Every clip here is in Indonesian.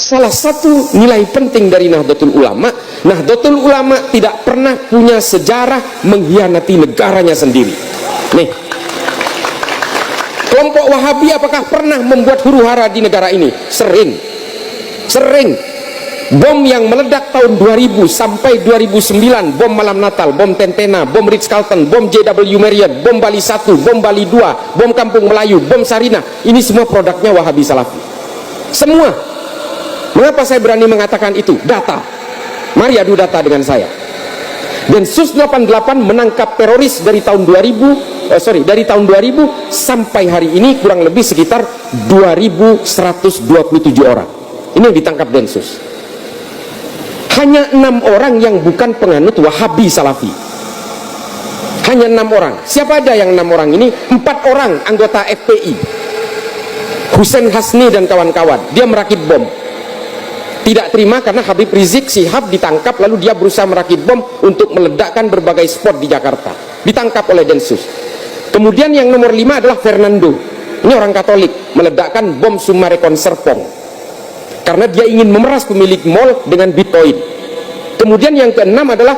salah satu nilai penting dari Nahdlatul Ulama, Nahdlatul Ulama tidak pernah punya sejarah mengkhianati negaranya sendiri. Nih, kelompok Wahabi apakah pernah membuat huru-hara di negara ini? Sering. Bom yang meledak tahun 2000 sampai 2009, bom malam Natal, bom Tentena, bom Ritz-Carlton, bom JW Marriott, bom Bali 1, bom Bali 2, bom Kampung Melayu, bom Sarinah, ini semua produknya Wahabi Salafi. Semua. Mengapa saya berani mengatakan itu? Data. Mari adu data dengan saya. Densus 88 menangkap teroris dari tahun 2000 sampai hari ini kurang lebih sekitar 2127 orang. Ini yang ditangkap Densus. Hanya 6 orang yang bukan penganut Wahabi Salafi. Hanya 6 orang. Siapa ada yang 6 orang ini? 4 orang anggota FPI. Hussein Hasni dan kawan-kawan. Dia merakit bom. Tidak terima karena Habib Rizik Syihab ditangkap, lalu dia berusaha merakit bom untuk meledakkan berbagai spot di Jakarta. Ditangkap oleh Densus. Kemudian yang nomor 5 adalah Fernando. Ini orang Katolik, meledakkan bom Sumarekon Serpong karena dia ingin memeras pemilik mall dengan Bitcoin. Kemudian yang keenam adalah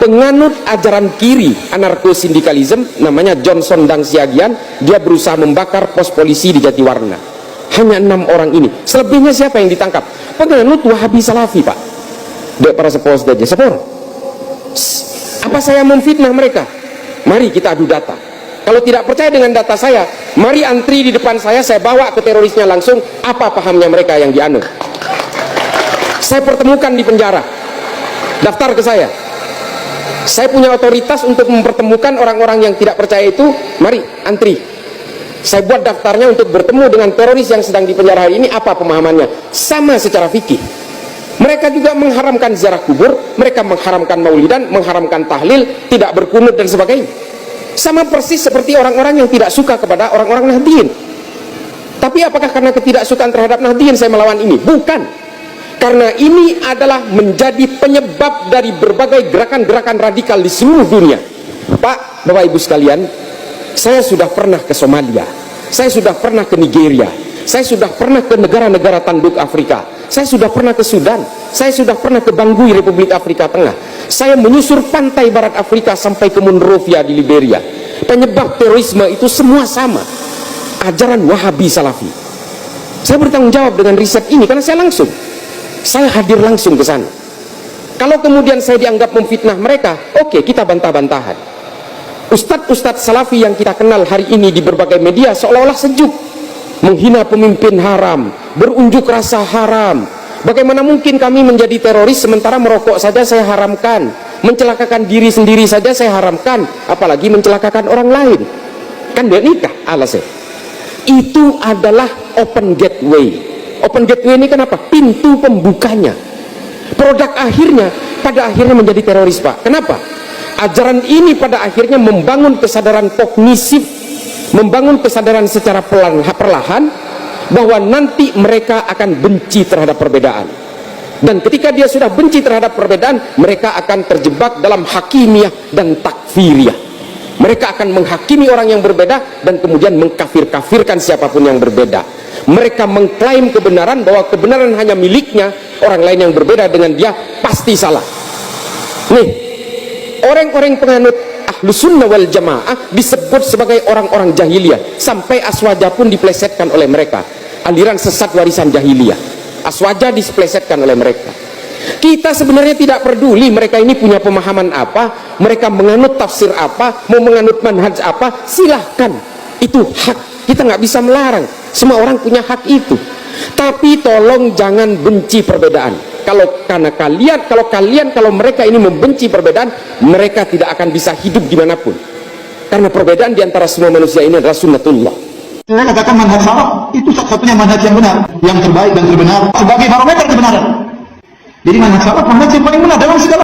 penganut ajaran kiri anarko-sindikalisme, namanya Johnson Dang Siagian. Dia berusaha membakar pos polisi di Jatiwarna. Hanya 6 orang ini. Selebihnya siapa yang ditangkap? Penganut Wahabi Salafi, Pak. Dek para sepos saja. Sepor. Apa saya memfitnah mereka? Mari kita adu data. Kalau tidak percaya dengan data saya, mari antri di depan saya bawa ke terorisnya langsung, apa pahamnya mereka yang dianut. Saya pertemukan di penjara, daftar ke saya. Saya punya otoritas untuk mempertemukan orang-orang yang tidak percaya itu. Mari antri. Saya buat daftarnya untuk bertemu dengan teroris yang sedang di penjara hari ini, apa pemahamannya. Sama secara fikih. Mereka juga mengharamkan ziarah kubur, mereka mengharamkan maulidan, mengharamkan tahlil, tidak berkunut dan sebagainya. Sama persis seperti orang-orang yang tidak suka kepada orang-orang Nahdliyin. Tapi apakah karena ketidaksukaan terhadap Nahdliyin saya melawan ini? Bukan. Karena ini adalah menjadi penyebab dari berbagai gerakan-gerakan radikal di seluruh dunia. Pak, Bapak Ibu sekalian, saya sudah pernah ke Somalia, saya sudah pernah ke Nigeria, saya sudah pernah ke negara-negara tanduk Afrika, saya sudah pernah ke Sudan, saya sudah pernah ke Bangui, Republik Afrika Tengah, saya menyusur pantai barat Afrika sampai ke Monrovia di Liberia. Penyebab terorisme itu semua sama, ajaran Wahabi Salafi. Saya bertanggung jawab dengan riset ini karena saya hadir langsung ke sana. Kalau kemudian saya dianggap memfitnah mereka, oke, kita bantah-bantahan. Ustadz-ustadz Salafi yang kita kenal hari ini di berbagai media seolah-olah sejuk, menghina pemimpin haram, berunjuk rasa haram. Bagaimana mungkin kami menjadi teroris sementara merokok saja saya haramkan, mencelakakan diri sendiri saja saya haramkan, apalagi mencelakakan orang lain. Kan dia nikah alasnya. Itu adalah open gateway. Open gateway ini kenapa? Pintu pembukanya. Produk akhirnya pada akhirnya menjadi teroris, Pak. Kenapa? Ajaran ini pada akhirnya membangun kesadaran kognisif, membangun kesadaran secara perlahan bahwa nanti mereka akan benci terhadap perbedaan. Dan ketika dia sudah benci terhadap perbedaan, mereka akan terjebak dalam hakimiyah dan takfiriyah. Mereka akan menghakimi orang yang berbeda dan kemudian mengkafir-kafirkan siapapun yang berbeda. Mereka mengklaim kebenaran bahwa kebenaran hanya miliknya, orang lain yang berbeda dengan dia pasti salah. Nih, orang-orang penganut Ahlus Sunnah wal Jamaah disebut sebagai orang-orang jahiliyah, sampai aswaja pun diplesetkan oleh mereka. Aliran sesat warisan jahiliyah, aswaja diplesetkan oleh mereka. Kita sebenarnya tidak peduli mereka ini punya pemahaman apa, mereka menganut tafsir apa, mau menganut manhaj apa, silahkan, itu hak, kita nggak bisa melarang, semua orang punya hak itu. Tapi tolong jangan benci perbedaan. Kalau mereka ini membenci perbedaan, mereka tidak akan bisa hidup dimanapun. Karena perbedaan diantara semua manusia ini adalah sunnatullah. Saya katakan manhaj salaf itu satu-satunya manhaj yang benar, yang terbaik dan terbenar sebagai barometer kebenaran. Jadi manhaj salaf manhaj yang paling benar dalam segala